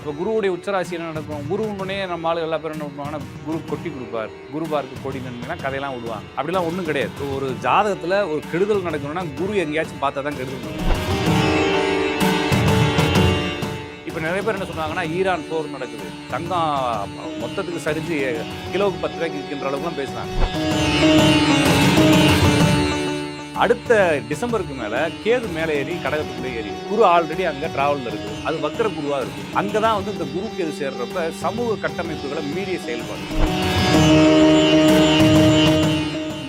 இப்போ குருவுடைய உச்சராசி என்ன நடக்கும்? குருவுன்னே நம்ம ஆளு எல்லா பேரும் என்ன பண்ணுவாங்கன்னா, குரு கொட்டி கொடுப்பார், குரு பார்க்க கொடி நன்மைனா கதையெல்லாம் விடுவாங்க. அப்படிலாம் ஒன்றும் கிடையாது. ஒரு ஜாதகத்தில் ஒரு கெடுதல் நடக்கணும்னா குரு எங்கேயாச்சும் பார்த்தா தான் கெடுதல் நடக்கும். இப்போ நிறைய பேர் என்ன சொன்னாங்கன்னா, ஈரான் போர் நடக்குது, தங்கம் மொத்தத்துக்கு சரிஞ்சு கிலோவுக்கு 10 ரூபாய்க்கு விற்கின்ற அளவுக்குலாம் பேசுனாங்க. அடுத்த டிசம்பருக்கு மேல கேது மேலே ஏறி கடகத்துக்குள்ளே ஏறி குரு ஆல்ரெடி அங்க டிராவல்ல இருக்கு. அது வக்கர குருவா இருக்கு. அங்கதான் வந்து இந்த குரு கேது சேர்றப்ப சமூக கட்டமைப்புகளை மீறிய செயல்பாடு.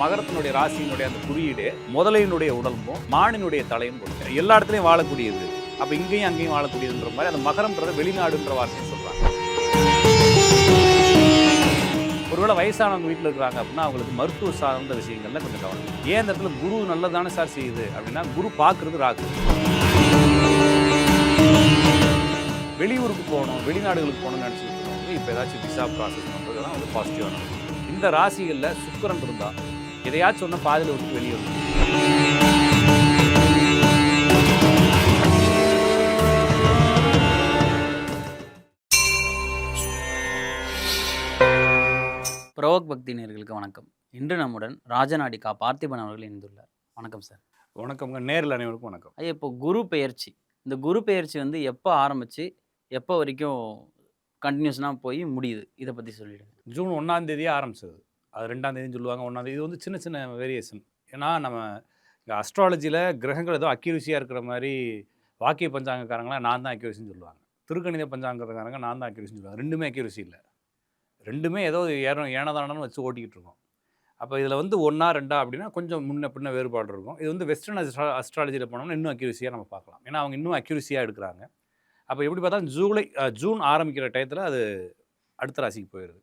மகரத்தினுடைய ராசியினுடைய அந்த குறியீடு முதலையினுடைய உடம்பும் மானினுடைய தலையும் கொடுக்கும். எல்லா இடத்துலையும் வாழக்கூடியது. அப்ப இங்கேயும் அங்கேயும் வாழக்கூடியதுன்ற மாதிரி அந்த மகரம்ன்றத வெளிநாடுன்ற வார்த்தையை சொல்றாங்க. ஒருவேளை வயசானவங்க வீட்டில் இருக்கிறாங்க அப்படின்னா அவங்களுக்கு மருத்துவ சார்ந்த விஷயங்கள்ல கொஞ்சம் கவனம். ஏன் இந்த இடத்துல குரு நல்லதானே சார் செய்யுது அப்படின்னா, குரு பார்க்கறது ராகு. வெளியூருக்கு போகணும், வெளிநாடுகளுக்கு போகணும்னு நினச்சிட்டு இருக்கவங்க இப்போ ஏதாச்சும் விசா ப்ராசஸ் பண்ணுறதுலாம் வந்து பாசிட்டிவான. இந்த ராசிகளில் சுக்கிரன் இருந்தால் எதையாச்சும் ஒன்று பாதியில் விட்டு வெளியே வரும். பிரவோக் பக்தி நேயர்களுக்கு வணக்கம். இன்று நம்முடன் ராஜநாடிகா பார்த்திபன் அவர்கள் இணைந்துள்ளார். வணக்கம் சார். வணக்கம்ங்க. நேரில் அனைவருக்கும் வணக்கம். ஐயா, இப்போ குரு பெயர்ச்சி, இந்த குரு பெயர்ச்சி வந்து எப்போ ஆரம்பிச்சு எப்போ வரைக்கும் கண்டினியூஸ்னாக போய் முடியுது, இதை பற்றி சொல்லிடுங்க. ஜூன் 1ஆம் தேதியே ஆரம்பிச்சது. அது 2ஆம் தேதின்னு சொல்லுவாங்க, 1ஆம் தேதி. இது வந்து சின்ன சின்ன வேரியேஷன். ஏன்னா நம்ம இந்த அஸ்ட்ராலஜியில் கிரகங்கள் ஏதோ அக்யூரஸியாக இருக்கிற மாதிரி வாக்கிய பஞ்சாங்கக்காரங்களாம் நான் தான் அக்யூரஸின்னு சொல்லுவாங்க. திருக்கணித பஞ்சாங்கக்காரங்க நான் தான் அக்யூரஸின்னு சொல்லுவாங்க. ரெண்டுமே அக்யூரஸி இல்லை. ரெண்டுமே ஏதோ ஏனதானன்னு வச்சு ஓட்டிக்கிட்டு இருக்கோம். அப்போ இதில் வந்து 1ஆ 2ஆ அப்படின்னா கொஞ்சம் முன்ன பின்ன வேறுபாடு இருக்கும். இது வந்து வெஸ்டர்ன் அஸ்ட்ராலஜியில் போனோம்னா இன்னும் அக்யூரஸியாக நம்ம பார்க்கலாம். ஏன்னா அவங்க இன்னும் அக்யூரஸியாக எடுக்கிறாங்க. அப்போ எப்படி பார்த்தா ஜூன் ஆரம்பிக்கிற டயத்தில் அது அடுத்த ராசிக்கு போயிடுது.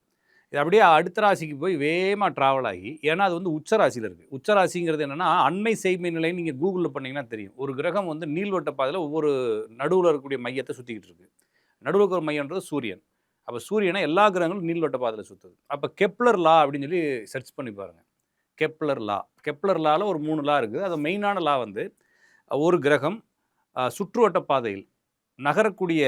இது அப்படியே அடுத்த ராசிக்கு போய் வேகமாக ட்ராவல் ஆகி, ஏன்னா அது வந்து உச்சராசியில் இருக்குது. உச்சராசிங்கிறது என்னென்னா அண்மை செய்மை நிலைன்னு நீங்கள் கூகுளில் பண்ணிங்கன்னா தெரியும். ஒரு கிரகம் வந்து நீள்வட்ட பாதையில் ஒவ்வொரு நடுவில் இருக்கக்கூடிய மையத்தை சுற்றிக்கிட்டு இருக்குது. நடுவில் இருக்கிற மையன்றது சூரியன். அப்போ சூரியனை எல்லா கிரகங்களும் நீள்வட்ட பாதையில் சுற்றுது. அப்போ கெப்லர் லா அப்படின்னு சொல்லி சர்ச் பண்ணி பாருங்கள். கெப்லர் லாவில் ஒரு 3 லா இருக்குது. அது மெயினான லா வந்து ஒரு கிரகம் சுற்றுவட்ட பாதையில் நகரக்கூடிய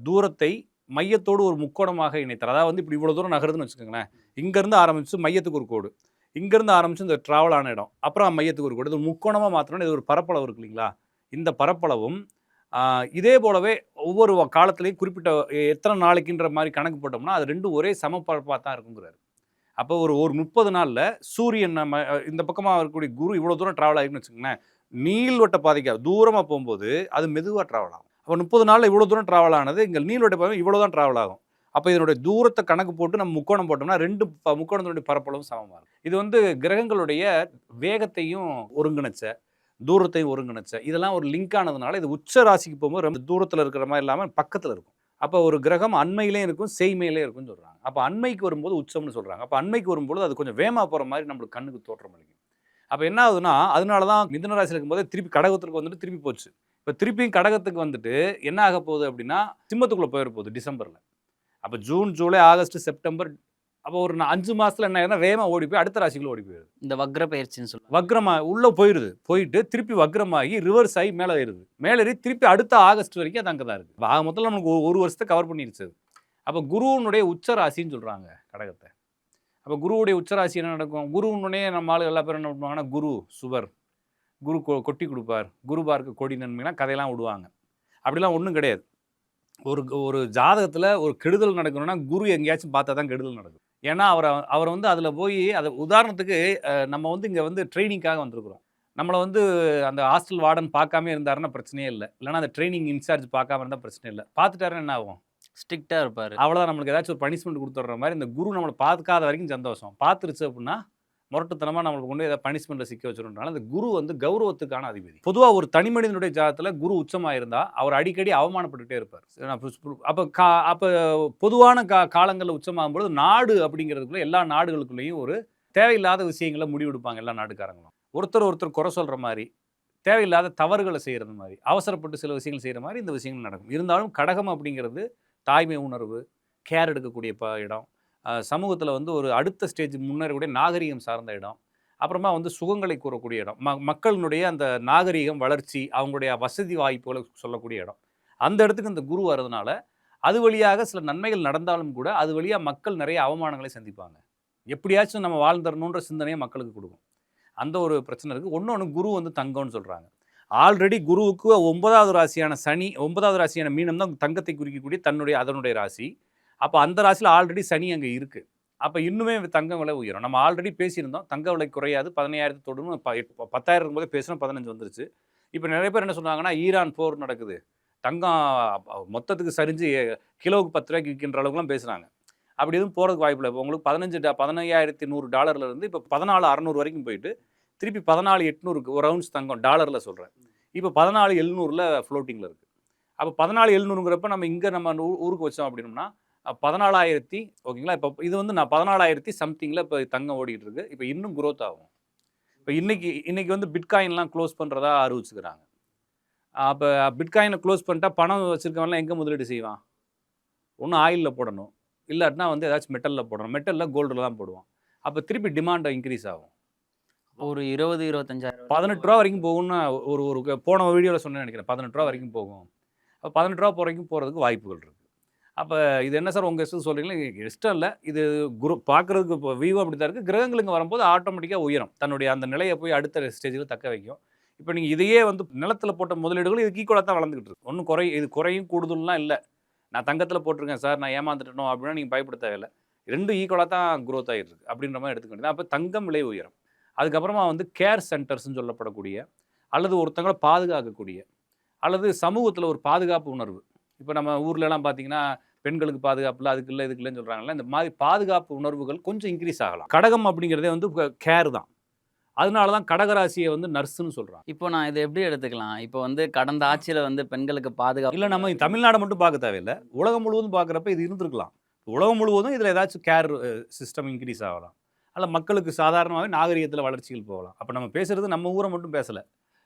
தூரத்தை மையத்தோடு ஒரு முக்கோணமாக இணைத்தார். அதாவது வந்து இப்படி இவ்வளோ தூரம் நகருதுன்னு வச்சுக்கோங்களேன். இங்கேருந்து ஆரம்பித்து மையத்துக்கு ஒரு கோடு, இங்கேருந்து ஆரம்பித்து இந்த ட்ராவல் ஆன இடம், அப்புறம் மையத்துக்கு ஒரு கோடு, இது முக்கோணமாக மாற்றணும்னு இது ஒரு பரப்பளவு இருக்கு இல்லைங்களா? இந்த பரப்பளவும் இதே போலவே ஒவ்வொரு காலத்துலேயும் குறிப்பிட்ட எத்தனை நாளைக்குன்ற மாதிரி கணக்கு போட்டோம்னா அது ரெண்டும் ஒரே சமப்பரப்பாக தான் இருக்குங்கிறாரு. அப்போ ஒரு 30 நாளில் சூரியன் நம்ம இந்த பக்கமாக இருக்கக்கூடிய குரு இவ்வளோ தூரம் ட்ராவல் ஆகிருக்குன்னு வச்சுக்கோங்களேன். நீள்வட்ட பாதைக்கு தூரமாக போகும்போது அது மெதுவாக ட்ராவல் ஆகும். அப்போ 30 நாளில் இவ்வளோ தூரம் ட்ராவல் ஆனது இங்கே நீள்வட்ட பாதை இவ்வளோ தான் ட்ராவல் ஆகும். அப்போ இதனுடைய தூரத்தை கணக்கு போட்டு நம்ம முக்கோணம் போட்டோம்னா 2 முக்கோணத்தினுடைய பரப்பளவும் சமமாக இருக்கும். இது வந்து கிரகங்களுடைய வேகத்தையும் ஒருங்கிணைச்ச, தூரத்தையும் ஒருங்கிணைச்ச, இதெல்லாம் ஒரு லிங்க் ஆனதுனால இது உச்ச ராசிக்கு போகும்போது ரொம்ப தூரத்தில் இருக்கிற மாதிரி இல்லாமல் பக்கத்தில் இருக்கும். அப்போ ஒரு கிரகம் அண்மையிலே இருக்கும், செய்மையிலே இருக்கும்னு சொல்கிறாங்க. அப்போ அண்மைக்கு வரும்போது உச்சம்னு சொல்கிறாங்க. அப்போ அண்மைக்கு வரும்போது அது கொஞ்சம் வேகமாக போகிற மாதிரி நம்மளுக்கு கண்ணுக்கு தோற்றம் அளிக்கும். அப்போ என்ன ஆகுதுன்னா, அதனால தான் மிதுன ராசியில் இருக்கும்போது திருப்பி கடகத்துக்கு வந்துட்டு திருப்பி போச்சு. இப்போ திருப்பியும் கடகத்துக்கு வந்துட்டு என்ன ஆக போகுது அப்படின்னா சிம்மத்துக்குள்ளே போயிட போகுது டிசம்பரில். அப்போ ஜூன், ஜூலை, ஆகஸ்ட், செப்டம்பர், அப்போ ஒரு 5 மாதத்தில் என்ன ஆகுதுன்னா வேகமாக ஓடி போய் அடுத்த ராசிக்குள்ளே ஓடி போயிடுது. இந்த வக்ர பயிற்சின்னு சொல்லுவாங்க. வக்ரமாக உள்ளே போயிடுது. போயிட்டு திருப்பி வக்ரமாகி ரிவர்ஸ் ஆகி மேலே ஏறுது. மேலே ஏறி திருப்பி அடுத்த ஆகஸ்ட் வரைக்கும் அது அங்கே தான் இருக்குது. ஆக மொத்தத்தில் நமக்கு ஒரு வருஷத்தை கவர் பண்ணிருச்சு. அப்போ குருவனுடைய உச்ச ராசின்னு சொல்கிறாங்க கடகத்தை. அப்போ குருவுடைய உச்சராசி என்ன நடக்கும்? குருவுன்னே நம்ம ஆளு எல்லா பேரும் என்ன பண்ணுவாங்கன்னா, குரு சுவர், குரு கொட்டி கொடுப்பார், குரு பார்க்க கொடி நன்மைனா கதையெல்லாம் விடுவாங்க. அப்படிலாம் ஒன்றும் கிடையாது. ஒரு ஜாதகத்தில் ஒரு கெடுதல் நடக்கணும்னா குரு எங்கேயாச்சும் பார்த்தா தான் கெடுதல் நடக்கும். ஏன்னா அவர் வந்து அதில் போய் அதை உதாரணத்துக்கு நம்ம வந்து இங்கே வந்து ட்ரைனிங்காக வந்திருக்கிறோம். நம்மளை வந்து அந்த ஹாஸ்டல் வார்டன் பார்க்காம இருந்தாருன்னா பிரச்சனையே இல்லை. இல்லைனா அந்த ட்ரைனிங் இன்சார்ஜ் பார்க்காம இருந்தால் பிரச்சனை இல்லை. பார்த்துட்டாருன்னா என்ன ஆகும்? ஸ்ட்ரிக்டாக இருப்பார். அவ்வளோதான். நம்மளுக்கு ஏதாச்சும் ஒரு பனிஷ்மெண்ட் கொடுத்துட்ற மாதிரி இந்த குரு நம்மளை பார்க்காத வரைக்கும் சந்தோஷம். பார்த்துருச்சு அப்படின்னா முரட்டுத்தனமாக நம்மளுக்கு கொண்டு ஏதாவது பனிஷ்மெண்ட்டில் சிக்க வச்சுருன்றனால அந்த குரு வந்து கௌரவத்துக்கான அதிபதி. பொதுவாக ஒரு தனி மனிதனுடைய ஜாதகத்தில் குரு உச்சமாக இருந்தால் அவர் அடிக்கடி அவமானப்பட்டுகிட்டே இருப்பார். அப்போ பொதுவான காலங்களில் உச்சமாகும்போது நாடு அப்படிங்கிறதுக்குள்ள எல்லா நாடுகளுக்குள்ளேயும் ஒரு தேவையில்லாத விஷயங்களை முடிவெடுப்பாங்க எல்லா நாடுக்காரங்களும். ஒருத்தர் குறை சொல்கிற மாதிரி, தேவையில்லாத தவறுகளை செய்கிறது மாதிரி, அவசரப்பட்டு சில விஷயங்கள் செய்கிற மாதிரி இந்த விஷயங்கள் நடக்கும். இருந்தாலும் கடகம் அப்படிங்கிறது தாய்மை உணர்வு, கேர் எடுக்கக்கூடிய இடம், சமூகத்தில் வந்து ஒரு அடுத்த ஸ்டேஜ் முன்னேறக்கூடிய நாகரிகம் சார்ந்த இடம், அப்புறமா வந்து சுகங்களை கூறக்கூடிய இடம், மக்களினுடைய அந்த நாகரிகம் வளர்ச்சி, அவங்களுடைய வசதி வாய்ப்புகளை சொல்லக்கூடிய இடம், அந்த இடத்துக்கு இந்த குரு வர்றதுனால அது வழியாக சில நன்மைகள் நடந்தாலும் கூட அது வழியாக மக்கள் நிறைய அவமானங்களை சந்திப்பாங்க. எப்படியாச்சும் நம்ம வாழ்ந்துடணுன்ற சிந்தனையை மக்களுக்கு கொடுக்கும். அந்த ஒரு பிரச்சனை இருக்குது. இன்னொன்று குரு வந்து தங்கம்னு சொல்கிறாங்க. ஆல்ரெடி குருவுக்கு 9வது ராசியான சனி, 9வது ராசியான மீனம் தான் தங்கத்தை குறிக்கக்கூடிய அதனுடைய ராசி. அப்போ அந்த ராசியில் ஆல்ரெடி சனி அங்கே இருக்குது. அப்போ இன்னுமே தங்கம் விலை உயரும். நம்ம ஆல்ரெடி பேசியிருந்தோம், தங்க விலை குறையாது, 15,000 தொடுன்னு 10,000 இருக்கும்போதே பேசினோம், 15 வந்துருச்சு. இப்போ நிறைய பேர் என்ன சொன்னாங்கன்னா, ஈரான் போர் நடக்குது, தங்கம் மொத்தத்துக்கு சரிஞ்சு கிலோவுக்கு 10 ரூபாய்க்கு விற்கின்ற அளவுக்குலாம் பேசுகிறாங்க. அப்படி எதுவும் போகிறதுக்கு வாய்ப்பு இல்லை. இப்போ உங்களுக்கு $15,100 இப்போ 14,600 வரைக்கும் போயிட்டு திருப்பி 14,800 ஒரு ரவுண்ட்ஸ் தங்கம் டாலரில் சொல்கிறேன். இப்போ 14,700 ஃப்ளோட்டிங்கில் இருக்குது. அப்போ 14,700ங்கிறப்ப நம்ம ஊருக்கு வச்சோம் அப்படின்னோம்னா 14,000 ஓகேங்களா. இப்போ இது வந்து நான் 14,000 சம்திங்கில் இப்போ தங்கம் ஓடிக்கிட்டு இருக்கு. இப்போ இன்னும் குரோத் ஆகும். இப்போ இன்னைக்கு வந்து பிட்காயின்லாம் க்ளோஸ் பண்ணுறதா அறிவிச்சுக்கிறாங்க. அப்போ பிட்காயினை க்ளோஸ் பண்ணிட்டா பணம் வச்சுருக்கவன்லாம் எங்கே முதலீடு செய்வான்? ஒன்று ஆயிலில் போடணும், இல்லாட்டினா வந்து ஏதாச்சும் மெட்டலில் போடணும். மெட்டலில் கோல்டில் தான் போடுவான். அப்போ திருப்பி டிமாண்ட் இன்க்ரீஸ் ஆகும். ஒரு 20, 25,000 $18 வரைக்கும் போகும்னு ஒரு போன வீடியோவில் சொன்னேன்னு நினைக்கிறேன். $18 வரைக்கும் போகும். அப்போ $18 வரைக்கும் போகிறதுக்கு வாய்ப்புகள் இருக்குது. அப்போ இது என்ன சார் உங்கள் இஷ்டம் சொல்கிறீங்களா? இஷ்டம் இல்லை. இது பார்க்குறதுக்கு இப்போ வியூ அப்படி தான் இருக்குது. கிரகங்களுக்கு வரும்போது ஆட்டோமேட்டிக்காக உயரும். தன்னுடைய அந்த நிலையை போய் அடுத்த ஸ்டேஜில் தக்க வைக்கும். இப்போ நீங்கள் இதையே வந்து நிலத்தில் போட்ட முதலீடுகள் இதுக்கு ஈக்குவலாக தான் வளர்ந்துக்கிட்டு இருக்கு. ஒன்றும் இது குறையும் கூடுதல்லாம் இல்லை. நான் தங்கத்தில் போட்டிருக்கேன் சார், நான் ஏமாந்துட்டணும் அப்படின்னா நீங்கள் பயப்பட தேவையில்லை. ரெண்டும் ஈக்குவலாக தான் க்ரோத் ஆகிட்டு இருக்கு அப்படின்ற மாதிரி எடுத்துக்க வேண்டியது. அப்போ தங்கம் விலை உயரும். அதுக்கப்புறமா வந்து கேர் சென்டர்ஸ்ன்னு சொல்லப்படக்கூடிய, அல்லது ஒருத்தங்களை பாதுகாக்கக்கூடிய, அல்லது சமூகத்தில் ஒரு பாதுகாப்பு உணர்வு. இப்போ நம்ம ஊர்லலாம் பார்த்தீங்கன்னா பெண்களுக்கு பாதுகாப்பு இல்லை, அதுக்கு இல்லை, இதுக்கு இல்லைன்னு சொல்கிறாங்களே, இந்த மாதிரி பாதுகாப்பு உணர்வுகள் கொஞ்சம் இன்க்ரீஸ் ஆகலாம். கடகம் அப்படிங்கிறதே வந்து கேர் தான். அதனால தான் கடகராசியை வந்து நர்ஸுன்னு சொல்கிறாங்க. இப்போ நான் இதை எப்படி எடுத்துக்கலாம்? இப்போ வந்து கடந்த ஆட்சியில் வந்து பெண்களுக்கு பாதுகாப்பு இல்லை, நம்ம தமிழ்நாடு மட்டும் பார்க்க தேவையில்லை, உலகம் முழுவதும் பார்க்குறப்ப இது இருந்திருக்கலாம். உலகம் முழுவதும் இதில் ஏதாச்சும் கேர் சிஸ்டம் இன்க்ரீஸ் ஆகலாம். அதில் மக்களுக்கு சாதாரணமாகவே நாகரிகத்தில் வளர்ச்சிகள் போகலாம். அப்போ நம்ம பேசுகிறது நம்ம ஊரை மட்டும் பேசலை,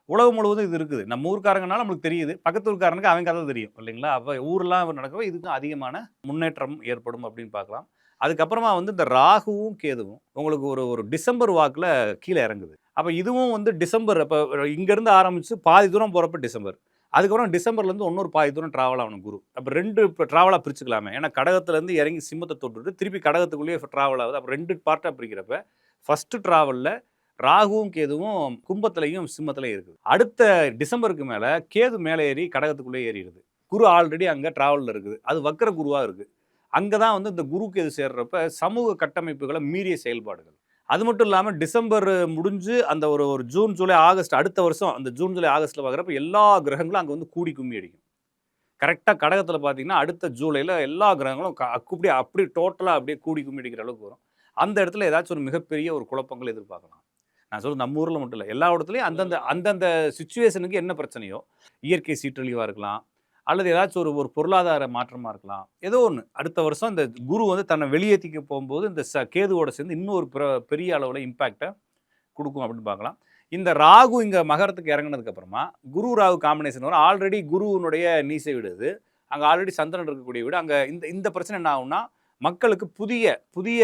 உலகம் முழுவதும் இது இருக்குது. நம்ம ஊருக்காரங்கனால நம்மளுக்கு தெரியுது, பக்கத்து ஊருக்காரனுக்கு அவன் கதை தெரியும் இல்லைங்களா. அப்போ ஊரெலாம் நடக்கவே இதுக்கு அதிகமான முன்னேற்றம் ஏற்படும் அப்படின்னு பார்க்கலாம். அதுக்கப்புறமா வந்து இந்த ராகுவும் கேதுவும் உங்களுக்கு ஒரு டிசம்பர் வாக்கில் கீழே இறங்குது. அப்போ இதுவும் வந்து டிசம்பர், அப்போ இங்கேருந்து ஆரம்பித்து பாதி தூரம் போகிறப்ப டிசம்பர், அதுக்கப்புறம் டிசம்பர்லேருந்து இன்னொரு பாதி தூரம் ட்ராவல் ஆகணும் குரு. அப்போ 2 இப்போ ட்ராவலாக பிரிச்சுக்கலாமே. ஏன்னா கடகத்துலேருந்து இறங்கி சிம்மத்தை தொட்டுட்டு திருப்பி கடகத்துக்குள்ளேயே ட்ராவல் ஆகுது. அப்போ 2 பார்ட்டாக பிரிக்கிறப்ப ஃபஸ்ட்டு ட்ராவலில் ராகுவும் கேதுவும் கும்பத்திலையும் சிம்மத்திலையும் இருக்குது. அடுத்த டிசம்பருக்கு மேலே கேது மேலே ஏறி கடகத்துக்குள்ளே ஏறிடுது. குரு ஆல்ரெடி அங்கே ட்ராவலில் இருக்குது. அது வக்கர குருவாக இருக்குது. அங்கே தான் வந்து இந்த குரு கேது சேர்றப்ப சமூக கட்டமைப்புகளை மீறிய செயல்பாடுகள். அது மட்டும் இல்லாமல் டிசம்பர் முடிஞ்சு அந்த ஒரு ஜூன், ஜூலை, ஆகஸ்ட் அடுத்த வருஷம் அந்த ஜூன், ஜூலை, ஆகஸ்ட்டில் பார்க்குறப்ப எல்லா கிரகங்களும் அங்கே வந்து கூடி கும்மி அடிக்கும். கரெக்டாக கடகத்தில் பார்த்தீங்கன்னா அடுத்த ஜூலையில் எல்லா கிரகங்களும் அப்படி டோட்டலாக அப்படியே கூடி கும்மி அடிக்கிற அளவுக்கு வரும். அந்த இடத்துல ஏதாச்சும் ஒரு மிகப்பெரிய ஒரு குழப்பங்கள் எதிர்பார்க்கலாம். நான் சொல்கிறது நம்ம ஊரில் மட்டும் இல்லை, எல்லா இடத்துலையும் அந்தந்த சிச்சுவேஷனுக்கு என்ன பிரச்சனையோ, இயற்கை சீற்றழிவாக இருக்கலாம், அல்லது ஏதாச்சும் ஒரு பொருளாதார மாற்றமாக இருக்கலாம், ஏதோ ஒன்று. அடுத்த வருஷம் இந்த குரு வந்து தன்னை வெளியேற்றிக்க போகும்போது இந்த கேதுவோட சேர்ந்து இன்னும் ஒரு பெரிய அளவில் இம்பேக்டை கொடுக்கும் அப்படின்னு பார்க்கலாம். இந்த ராகு இங்கே மகரத்துக்கு இறங்கினதுக்கப்புறமா குரு ராகு காம்பினேஷன் வரும். ஆல்ரெடி குருவினுடைய நீசை வீடு, அங்கே ஆல்ரெடி சந்திரன் இருக்கக்கூடிய வீடு. அங்கே இந்த பிரச்சனை என்ன ஆகும்னா மக்களுக்கு புதிய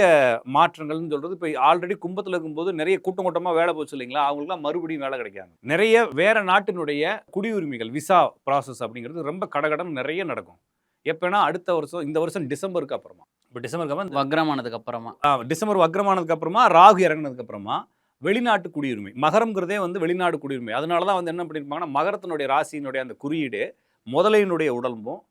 மாற்றங்கள்னு சொல்கிறது. இப்போ ஆல்ரெடி கும்பத்தில் இருக்கும்போது நிறைய கூட்டமாக வேலை போச்சு இல்லைங்களா, அவங்களுக்குலாம் மறுபடியும் வேலை கிடைக்காங்க. நிறைய வேறு நாட்டினுடைய குடியுரிமைகள் விசா ப்ராசஸ் அப்படிங்கிறது ரொம்ப கடகடன் நிறைய நடக்கும். எப்போனா அடுத்த வருஷம், இந்த வருஷம் டிசம்பருக்கு அப்புறமா. இப்போ டிசம்பருக்கு அப்புறம் வக்ரமானதுக்கு அப்புறமா, டிசம்பர் வக்ரமானதுக்கு அப்புறமா ராகு இறங்கினதுக்கு அப்புறமா வெளிநாட்டு குடியுரிமை. மகரம்ங்கிறதே வந்து வெளிநாடு குடியுரிமை. அதனால தான் வந்து என்ன பண்ணியிருப்பாங்கன்னா மகரத்தினுடைய ராசியினுடைய அந்த குறியீடு முதலையினுடைய உடம்பும்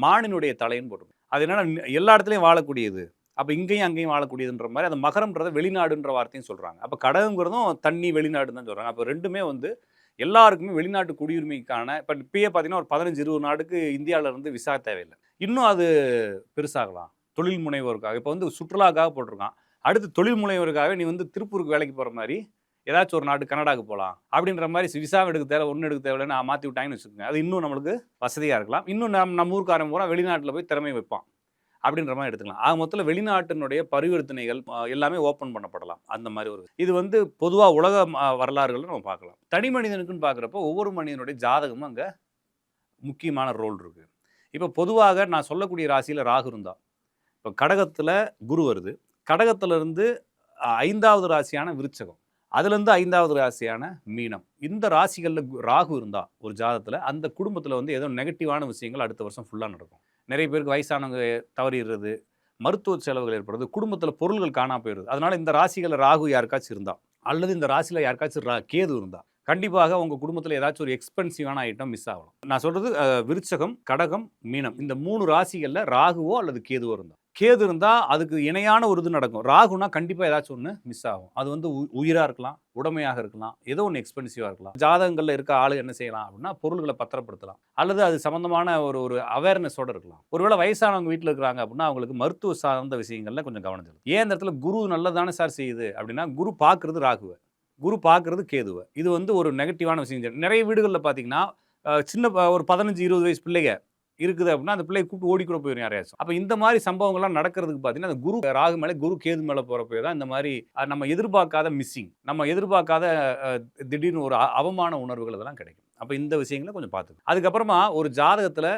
மானினுடைய தலைன்னு போட்டிருக்கும். அது என்னன்னா எல்லா இடத்துலையும் வாழக்கூடியது. அப்போ இங்கேயும் அங்கேயும் வாழக்கூடியதுன்ற மாதிரி அந்த மகரம்ன்றதை வெளிநாடுன்ற வார்த்தையும் சொல்கிறாங்க. அப்போ கடகங்கிறதும் தண்ணி வெளிநாடுன்னு தான் சொல்கிறாங்க. அப்போ ரெண்டுமே வந்து எல்லாருக்குமே வெளிநாட்டு குடியுரிமைக்கான இப்போ இப்பயே பார்த்தீங்கன்னா ஒரு 15-20 நாடுக்கு இந்தியாவிலேருந்து விசா தேவையில்லை. இன்னும் அது பெருசாகலாம். தொழில் முனைவோருக்காக இப்போ வந்து சுற்றுலாக்காக போட்டிருக்கான். அடுத்து தொழில் முனைவோருக்காகவே நீ வந்து திருப்பூருக்கு வேலைக்கு போகிற மாதிரி ஏதாச்சும் ஒரு நாடு கனடாவுக்கு போகலாம் அப்படின்ற மாதிரி விசாவை எடுக்க தேவை, ஒன்றும் எடுக்க தேவையில்லைன்னு மாற்றி விட்டாங்கன்னு வச்சுக்கோங்க. அது இன்னும் நம்மளுக்கு வசதியாக இருக்கலாம். இன்னும் நம்ம ஊருக்காரன் பூரா வெளிநாட்டில் போய் திறமை வைப்பான் அப்படின்ற மாதிரி எடுத்துக்கலாம். ஆக மொத்தத்தில் வெளிநாட்டினுடைய பரிவர்த்தனைகள் எல்லாமே ஓப்பன் பண்ணப்படலாம். அந்த மாதிரி ஒரு இது வந்து பொதுவாக உலக வரலாறுகளை நம்ம பார்க்கலாம். தனி மனிதனுக்குன்னு பார்க்குறப்போ ஒவ்வொரு மனிதனுடைய ஜாதகமும் அங்கே முக்கியமான ரோல் இருக்குது. இப்போ பொதுவாக நான் சொல்லக்கூடிய ராசியில் ராகு இருந்தால், இப்போ கடகத்தில் குரு வருது, கடகத்திலிருந்து 5வது ராசியான விருச்சகம், அதுலேருந்து 5வது ராசியான மீனம். இந்த ராசிகளில் ராகு இருந்தால் ஒரு ஜாதகத்தில் அந்த குடும்பத்தில் வந்து ஏதோ நெகட்டிவான விஷயங்கள் அடுத்த வருஷம் ஃபுல்லாக நடக்கும். நிறைய பேருக்கு வயசானவங்க தவறிடுறது, மருத்துவ செலவுகள் ஏற்படுறது, குடும்பத்தில் பொருள்கள் காணாம போயிடுது. அதனால இந்த ராசிகளில் ராகு யாருக்காச்சும் இருந்தா, அல்லது இந்த ராசியில் யாருக்காச்சும் கேது இருந்தா, கண்டிப்பாக உங்க குடும்பத்தில் ஏதாச்சும் ஒரு எக்ஸ்பென்சிவான ஐட்டம் மிஸ் ஆகலாம். நான் சொல்றது விருச்சகம், கடகம், மீனம் இந்த 3 ராசிகள்ல ராகுவோ அல்லது கேதுவோ இருந்தா. கேது இருந்தா அதுக்கு இணையான ஒரு இது நடக்கும். ராகுனா கண்டிப்பா ஏதாச்சும் ஒண்ணு மிஸ் ஆகும். அது வந்து உயிரா இருக்கலாம், உடைமையாக இருக்கலாம், ஏதோ ஒண்ணு எக்ஸ்பென்சிவா இருக்கலாம். ஜாதகங்கள்ல இருக்க ஆளு என்ன செய்யலாம் அப்படின்னா, பொருள்கள பத்திரப்படுத்தலாம். அல்லது அது சம்பந்தமான ஒரு ஒரு அவேர்னஸோட இருக்கலாம். ஒருவேளை வயசானவங்க வீட்ல இருக்கிறாங்க அப்படின்னா, அவங்களுக்கு மருத்துவ சார்ந்த விஷயங்கள்ல கொஞ்சம் கவனம் செலுத்தணும். ஏன் இந்த இடத்துல குரு நல்லதானே சார் செய்யுது அப்படின்னா, குரு பார்க்கிறது ராகுவ. குரு பார்க்கிறது கேதுவ. இது வந்து ஒரு நெகட்டிவான விஷயம். நிறைய வீடுகள்ல பார்த்தீங்கன்னா, சின்ன ஒரு 15, 20 வயசு பிள்ளைக இருக்குது அப்படின்னா, அந்த பிள்ளைய கூப்பிட்டு ஓடி கூட போயிரும் யாரையாச்சும். அப்ப இந்த மாரி சம்பவங்கள்லாம் நடக்கிறதுக்கு பார்த்தீங்கன்னா, அந்த குரு ராகு மேல, குரு கேது மேல போறப்போ தான் இந்த மாரி நம்ம எதிர்பார்க்காத மிஸ்ஸிங், நம்ம எதிர்பார்க்காத அ திடீர்னு ஒரு அவமான உணர்வுகள் இதெல்லாம் கிடைக்கும். அப்ப இந்த விஷயங்கள கொஞ்சம் பார்த்துக்கணும். அதுக்கப்புறமா ஒரு ஜாதகத்துல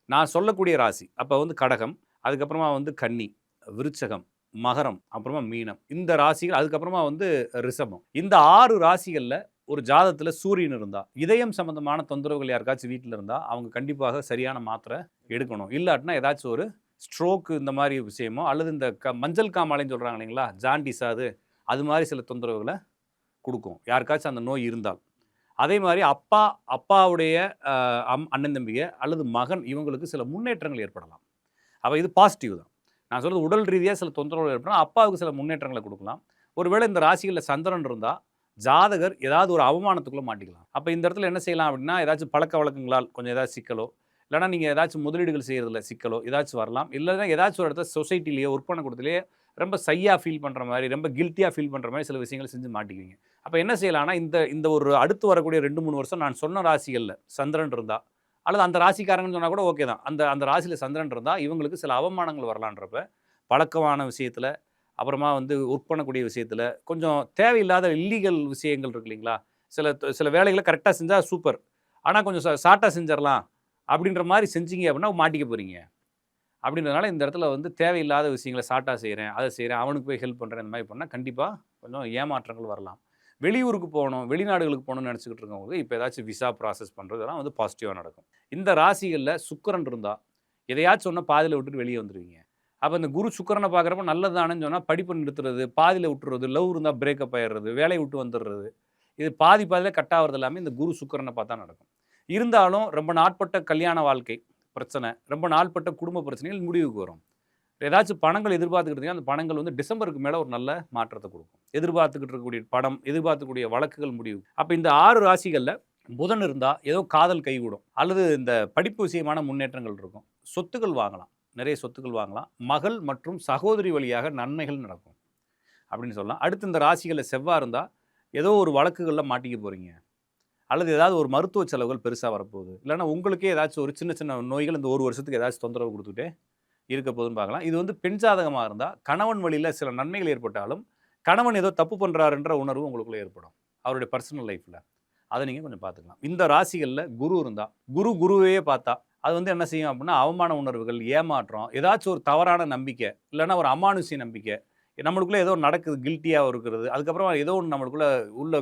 நான் சொல்லக்கூடிய ராசி, அப்ப வந்து கடகம், அதுக்கப்புறமா வந்து கன்னி, விருச்சகம், மகரம், அப்புறமா மீனம். இந்த ராசிகள் அதுக்கப்புறமா வந்து ரிஷபம். இந்த 6 ராசிகள்ல ஒரு ஜாதகத்துல சூரியன் இருந்தா, இதயம் சம்பந்தமான தொந்தரவுகள் யாருக்காச்சும் வீட்ல இருந்தா, அவங்க கண்டிப்பாக சரியான மாத்திரை எடுக்கணும். இல்லாட்டினா ஏதாச்சும் ஒரு ஸ்ட்ரோக் இந்த மாரி விஷயமோ, அல்லது இந்த மஞ்சள் காமாலைன்னு சொல்றாங்க இல்லைங்களா? ஜாண்டிஸ் அது மாரி சில தொந்தரவுகள குடுக்கும். யாருக்காச்சும் அந்த நோய் இருந்தால். அதே மாரி அப்பாவுடைய அ அண்ணன் தம்பிக அல்லது மகன் இவங்களுக்கு சில முன்னேற்றங்கள் ஏற்படலாம். அப்ப இது பாசிட்டிவ் தான். நான் சொல்றது உடல் ரீதியா சில தொந்தரவுகள் ஏற்படும். அப்பாவுக்கு சில முன்னேற்றங்கள குடுக்கலாம். ஒருவேளை இந்த ராசிகள்ல சந்திரன் இருந்தா, ஜாதகர் ஏதாவது ஒரு அவமானத்துக்குள்ள மாட்டிக்கலாம். அப்ப இந்த இடத்துல என்ன செய்யலாம் அப்படின்னா, ஏதாச்சும் பழக்கவழக்கங்களால் கொஞ்சம் ஏதாவது சிக்கலோ, இல்லன்னா நீங்க ஏதாச்சும் முதலீடுகள் செய்றதுல சிக்கலோ ஏதாச்சும் வரலாம். இல்லன்னா ஏதாச்சும் ஒரு இடத்துல சொசைட்டிலயோ, ஒர்க் பண்ணக்கூடத்திலேயே ரொம்ப ஷையா ஃபீல் பண்ற மாரி, ரொம்ப கில்ட்டியா ஃபீல் பண்ற மாரி சில விஷயங்கள செஞ்சு மாட்டிக்குவீங்க. அப்ப என்ன செய்யலாம்னா, இந்த இந்த ஒரு அடுத்து வரக்கூடிய 2, 3 வருஷம் நான் சொன்ன ராசிகள்ல சந்திரன் இருந்தா, அல்லது அந்த ராசிக்காரங்கன்னு சொன்னா கூட ஓகே தான். அந்த அந்த ராசியில சந்திரன் இருந்தா, இவங்களுக்கு சில அவமானங்கள் வரலான்றப்ப, பழக்கமான விஷயத்துல, அப்புறமா வந்து ஒர்க் பண்ணக்கூடிய விஷயத்துல, கொஞ்சம் தேவையில்லாத இல்லீகல் விஷயங்கள் இருக்கு இல்லைங்களா? சில வேலைகள கரெக்ட்டா செஞ்சா சூப்பர். ஆனா கொஞ்சம் ஷார்ட்டா செஞ்சிரலாம். அப்படின்ற மாரி செஞ்சீங்க அப்படின்னா மாட்டிக்க போறீங்க. அப்படின்றதுனால இந்த இடத்துல வந்து தேவையில்லாத விஷயங்கள ஷார்ட்டா செய்றேன், அத செய்றேன், அவனுக்கு போய் ஹெல்ப் பண்றேன் இந்த மாரி பண்ணா கண்டிப்பா கொஞ்சம் ஏமாற்றங்கள் வரலாம். வெளியூருக்கு போணும், வெளிநாடுகளுக்கு போணும்னு நெனச்சுக்கிட்டு இருக்கவங்களுக்கு இப்ப ஏதாச்சும் விசா ப்ராசஸ் பண்றது இதெல்லாம் வந்து பாசிட்டிவா நடக்கும். இந்த ராசிகள்ல சுக்கிரன் இருந்தா, எதையாச்சும் ஒண்ண பாதியில விட்டுட்டு வெளிய வந்துருவீங்க. அப்ப இந்த குரு சுக்கிரன பார்க்குறப்ப நல்லது தானேன்னு சொன்னா படிப்ப நிறுத்துறது, பாதியில விட்டுறது, லவ் இருந்தா பிரேக்கப் ஆயிடுறது, வேலைய விட்டு வந்துடுறது. இது பாதி பாதியில கட் ஆவுறது எல்லாமே இந்த குரு சுக்கிரன பார்த்தா நடக்கும். இருந்தாலும் ரொம்ப நாட்பட்ட கல்யாண வாழ்க்கை பிரச்சனை, ரொம்ப நாள்பட்ட குடும்ப பிரச்சனைகள் முடிவுக்கு வரும். ஏதாச்சும் பணங்கள் எதிர்பார்த்துக்கிட்டு இருந்தீங்கன்னா, அந்த பணங்கள் வந்து டிசம்பருக்கு மேல ஒரு நல்ல மாற்றத்த குடுக்கும். எதிர்பார்த்துக்கிட்டு இருக்கக்கூடிய படம், எதிர்பார்க்கக்கூடிய வழக்குகள் முடிவு. அப்ப இந்த 6 ராசிகள்ல புதன் இருந்தா, ஏதோ காதல் கைகூடும். அல்லது இந்த படிப்பு விஷயமான முன்னேற்றங்கள் இருக்கும். சொத்துக்கள் வாங்கலாம். நிறைய சொத்துக்கள் வாங்கலாம். மகள் மற்றும் சகோதரி வழியாக நன்மைகள் நடக்கும். அப்படின்னு சொல்லலாம். அடுத்து இந்த ராசிகள்ல செவ்வா இருந்தா, ஏதோ ஒரு வழக்குகள்ல மாட்டிக்க போறீங்க. அல்லது ஏதாவது ஒரு மருத்துவ செலவுகள் பெருசா வரப்போகுது. இல்லன்னா உங்களுக்கே ஏதாச்சும் ஒரு சின்ன சின்ன நோய்கள் இந்த 1 வருஷத்துக்கு ஏதாச்சும் தொந்தரவு குடுத்துக்கிட்டே இருக்க போதுன்னு பார்க்கலாம். இது வந்து பெண் ஜாதகமா இருந்தா, கணவன் வழியில சில நன்மைகள் ஏற்பட்டாலும், கணவன் ஏதோ தப்பு பண்றாருன்ற உணர்வு உங்களுக்குள்ள ஏற்படும். அவருடைய பர்சனல் லைஃப்ல. அத நீங்க கொஞ்சம் பார்த்துக்கலாம். இந்த ராசிகள்ல குரு இருந்தா, குருவையே பார்த்தா, அது வந்து என்ன செய்யும் அப்டின்னா, அவமான உணர்வுகள், ஏமாற்றம், ஏதாச்சும் ஒரு தவறான நம்பிக்கை, இல்லன்னா ஒரு அமானுஷ்ய நம்பிக்கை, நம்மளுக்குள்ள ஏதோ நடக்குது கில்ட்டியா இருக்கிறது. அதுக்கப்புறம் ஏதோ ஒண்ணு நம்மளுக்குள்ள உள்ள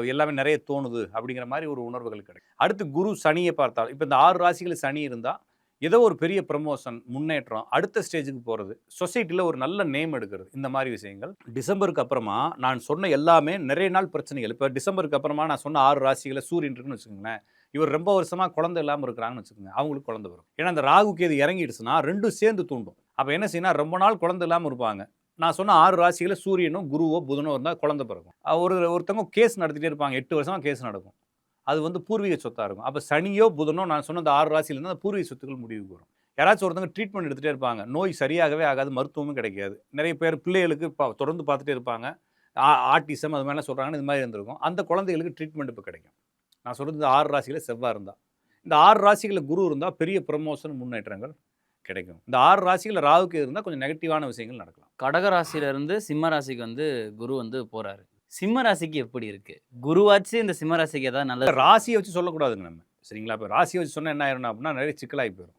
எல்லாமே நெறைய தோணுது அப்படிங்கிற மாரி ஒரு உணர்வுகள் கிடைக்கும். அடுத்து குரு சனிய பார்த்தால், இப்ப இந்த 6 ராசிகள்ல சனி இருந்தா, ஏதோ ஒரு பெரிய ப்ரமோஷன், முன்னேற்றம், அடுத்த ஸ்டேஜ்க்கு போறது, சொசைட்டில ஒரு நல்ல நேம் எடுக்கிறது. இந்த மாரி விஷயங்கள். டிசம்பருக்கு அப்புறமா நான் சொன்ன எல்லாமே நிறைய நாள் பிரச்சனைகள். இப்ப டிசம்பருக்கு அப்புறமா நான் சொன்ன 6 ராசிகள்ல சூரியன் இருக்குன்னு வச்சுக்கோங்களேன். இவர் ரொம்ப வருஷமா குழந்தை இல்லாம இருக்கிறாங்கன்னு வச்சுக்கோங்க. அவங்களுக்கு குழந்தை வரும். ஏன்னா இந்த ராகு கேது இறங்கிடுச்சுன்னா 2ம் சேர்ந்து தூண்டும். அப்ப என்ன செய்யணும்னா ரொம்ப நாள் குழந்தை இல்லாம இருப்பாங்க. நான் சொன்ன 6 ராசிகள்ல சூரியனோ, குருவோ, புதனோ இருந்தா குழந்தை பிறக்கும். ஒருத்தவங்க கேஸ் நடத்திட்டே இருப்பாங்க. 8 வருஷமா கேஸ் நடக்கும். அது வந்து பூர்வீக சொத்தா இருக்கும். அப்ப சனியோ, புதனோ நான் சொன்ன அந்த 6 ராசியில இருந்தா அந்த பூர்வீக சொத்துக்கள் முடிவுக்கு வரும். யாராச்சும் ஒருத்தவங்க ட்ரீட்மெண்ட் எடுத்துட்டே இருப்பாங்க. நோய் சரியாகவே ஆகாது. மருத்துவமும் கிடைக்காது. நிறைய பேர் பிள்ளைகளுக்கு தொடர்ந்து பார்த்துட்டே இருப்பாங்க. ஆட்டிசம் அது மாரிலாம் சொல்றாங்கன்னு இது மாரி இருந்திருக்கும். அந்த குழந்தைகளுக்கு ட்ரீட்மெண்ட் இப்ப கிடைக்கும். நான் சொல்றது இந்த 6 ராசியில செவ்வா இருந்தா. இந்த 6 ராசிகள்ல குரு இருந்தா பெரிய ப்ரமோஷன் முன்னேற்றங்கள் கிடைக்கும். இந்த 6 ராசிகள்ல ராகு கேது இருந்தா கொஞ்சம் நெகட்டிவான விஷயங்கள் நடக்கலாம். கடக ராசியில இருந்து சிம்ம ராசிக்கு வந்து குரு வந்து போறாரு. சிம்ம ராசிக்கு எப்படி இருக்கு? குருவாச்சு இந்த சிம்ம ராசிக்கு ஏதாவது நல்லது ராசிய வச்சு சொல்லக்கூடாதுங்க நம்ம. சரிங்களா? இப்ப ராசிய வச்சு சொன்னா என்ன ஆயிரும்னா அப்படின்னா நெறைய சிக்கலாகி போயிரும்.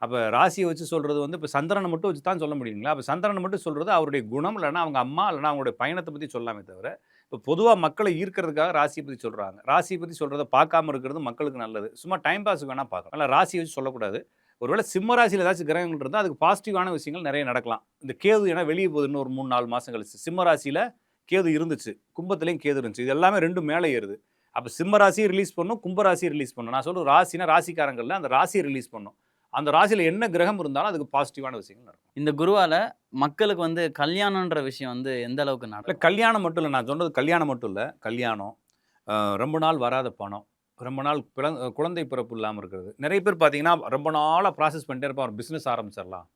அப்ப ராசிய வச்சு சொல்றது வந்து இப்ப சந்திரன மட்டும் வச்சு தான் சொல்ல முடியுங்களா? அப்ப சந்திரன மட்டும் சொல்றது அவருடைய குணம், இல்லன்னா அவங்க அம்மா, இல்லன்னா அவங்களுடைய பயணத்த பத்தி சொல்லலாமே தவிர, இப்ப பொதுவா மக்கள ஈர்க்கிறதுக்காக ராசிய பத்தி சொல்றாங்க. ராசிய பத்தி சொல்றத பார்க்காம இருக்கிறது மக்களுக்கு நல்லது. சும்மா டைம் பாஸ்க்கு வேணா பார்க்கலாம். அதனால ராசிய வச்சு சொல்லக்கூடாது. ஒருவேளை சிம்ம ராசியில் ஏதாச்சும் கிரகங்கள் இருந்தால் அதுக்கு பாசிட்டிவான விஷயங்கள் நிறைய நடக்கலாம். இந்த கேது ஏன்னா வெளியே போகுது இன்னும் ஒரு 3-4 மாதம் கழிச்சு. சிம்ம ராசியில் கேது இருந்துச்சு, கும்பத்துலேயும் கேது இருந்துச்சு. இது எல்லாமே 2 மேலே ஏறுது. அப்போ சிம்ம ராசியை ரிலீஸ் பண்ணும், கும்ப ராசியை ரிலீஸ் பண்ணும். நான் சொல்கிறது ராசினா ராசிக்காரங்களில் அந்த ராசியை ரிலீஸ் பண்ணும். அந்த ராசியில் என்ன கிரகம் இருந்தாலும் அதுக்கு பாசிட்டிவான விஷயங்கள் நடக்கும். இந்த குருவால மக்களுக்கு வந்து கல்யாணன்ற விஷயம் வந்து எந்த அளவுக்கு இல்லை நடக்கும்? கல்யாணம் மட்டும் இல்லை, நான் சொன்னது கல்யாணம் மட்டும் இல்லை. கல்யாணம், ரொம்ப நாள் வராத பணம், ரொம்ப நாள் குழந்தை பிறப்பு இல்லாமல் இருக்கிறது. நிறைய பேர் பார்த்தீங்கன்னா ரொம்ப நாளாக ப்ராசஸ் பண்ணிட்டே இருப்பான், ஒரு பிஸ்னஸ் ஆரம்பிச்சிடலாம்,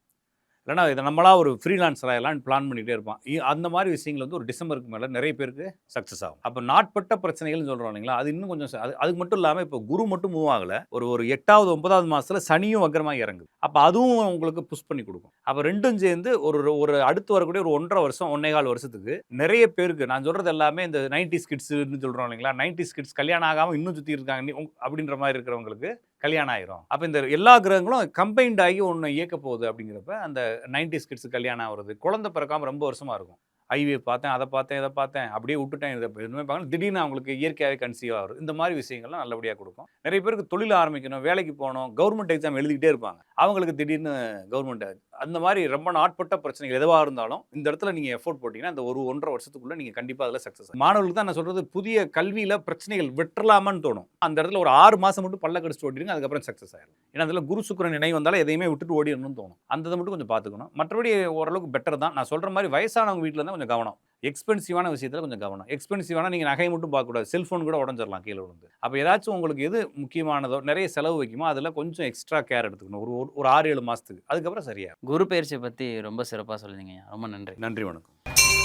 இல்லைனா இதை நம்மளா ஒரு ஃப்ரீலான்சராக எல்லாம் பிளான் பண்ணிகிட்டே இருப்பான். அந்த மாதிரி விஷயங்கள் வந்து ஒரு டிசம்பருக்கு மேலே நிறைய பேருக்கு சக்ஸஸ் ஆகும். அப்போ நாட்பட்ட பிரச்சனைகள்னு சொல்கிறோம் இல்லைங்களா, அது இன்னும் கொஞ்சம் அதுக்கு மட்டும் இல்லாமல் இப்போ குரு மட்டும் மூவ் ஆகலை, ஒரு 8வது 9வது மாதத்தில் சனியும் வக்கரமாக இறங்குது. அப்போ அதுவும் உங்களுக்கு புஷ் பண்ணி கொடுக்கும். அப்போ ரெண்டும் சேர்ந்து ஒரு அடுத்து வரக்கூடிய ஒரு 1.5 வருஷம் 1.25 வருஷத்துக்கு நிறைய பேருக்கு நான் சொல்கிறது எல்லாமே இந்த 90s கிட்ஸ்ன்னு சொல்கிறோம் இல்லைங்களா, 90s கிட்ஸ் கல்யாணம் ஆகாமல் இன்னும் சுற்றி இருக்காங்க அப்படின்ற மாதிரி இருக்கிறவங்களுக்கு கல்யாணம் ஆயிரும். அப்போ இந்த எல்லா கிரகங்களும் கம்பைன்ட் ஆகி ஒன்று இயக்க போகுது. அப்படிங்கிறப்ப அந்த 90s கிட்ஸ் கல்யாணம் ஆகுறது, குழந்தை பிறக்காமல் ரொம்ப வருஷமாக இருக்கும். ஐவிஎஃப் பார்த்தேன், அதை பார்த்தேன், இதை பார்த்தேன், அப்படியே விட்டுட்டேன், இதை எதுவுமே பார்க்கணும், திடீர்னு அவங்களுக்கு இயற்கையாகவே கன்சீவ் ஆகுது. இந்த மாதிரி விஷயங்கள்லாம் நல்லபடியாக கொடுக்கும். நிறைய பேருக்கு தொழில் ஆரம்பிக்கணும், வேலைக்கு போகணும், கவர்மெண்ட் எக்ஸாம் எழுதிக்கிட்டே இருப்பாங்க, அவங்களுக்கு திடீர்னு கவர்மெண்ட் அந்த மாதிரி ரொம்ப நாட்பட்ட பிரச்சனைகள் எதுவாக இருந்தாலும் இந்த இடத்துல நீங்கள் எஃபோர்ட் போட்டிங்கன்னா அந்த 1.5 வருஷத்துக்குள்ளே நீங்கள் கண்டிப்பாக அதில் சக்ஸஸ் ஆகும். மாணவர்களுக்கு தான் நான் சொல்கிறது, புதிய கல்வியில் பிரச்சனைகள் வெட்டலாமான்னு தோணும். அந்த இடத்துல ஒரு 6 மாதம் மட்டும் பல்ல கடிச்சு ஓடிடுங்க, அதுக்கப்புறம் சக்ஸஸ் ஆயிடும். ஏன்னா அதில் குரு சுக்கிரன் நினைவு வந்தாலும் எதையுமே விட்டுட்டு ஓடிடணும்னு தோணும். அந்த இதை மட்டும் கொஞ்சம் பார்த்துக்கணும். மற்றபடி ஓரளவுக்கு பெட்டர் தான். நான் சொல்கிற மாதிரி வயசானவங்க வீட்டில் இருந்தால் கொஞ்சம் கவனம், எக்ஸ்பென்சிவான விஷயத்தில் கொஞ்சம் கவனம். எக்ஸ்பென்சிவான நீங்கள் நகையை மட்டும் பார்க்கக்கூடாது, செல்ஃபோன் கூட உடஞ்சிடலாம் கீழே விழுந்து. அப்போ ஏதாச்சும் உங்களுக்கு எது முக்கியமானதோ நிறைய செலவு வைக்குமோ அதில் கொஞ்சம் எக்ஸ்ட்ரா கேர் எடுத்துக்கணும், ஒரு 6-7 மாதத்துக்கு. அதுக்கப்புறம் சரியாக. குரு பெயர்ச்சியை பற்றி ரொம்ப சிறப்பாக சொல்லுவீங்க. ரொம்ப நன்றி. நன்றி, வணக்கம்.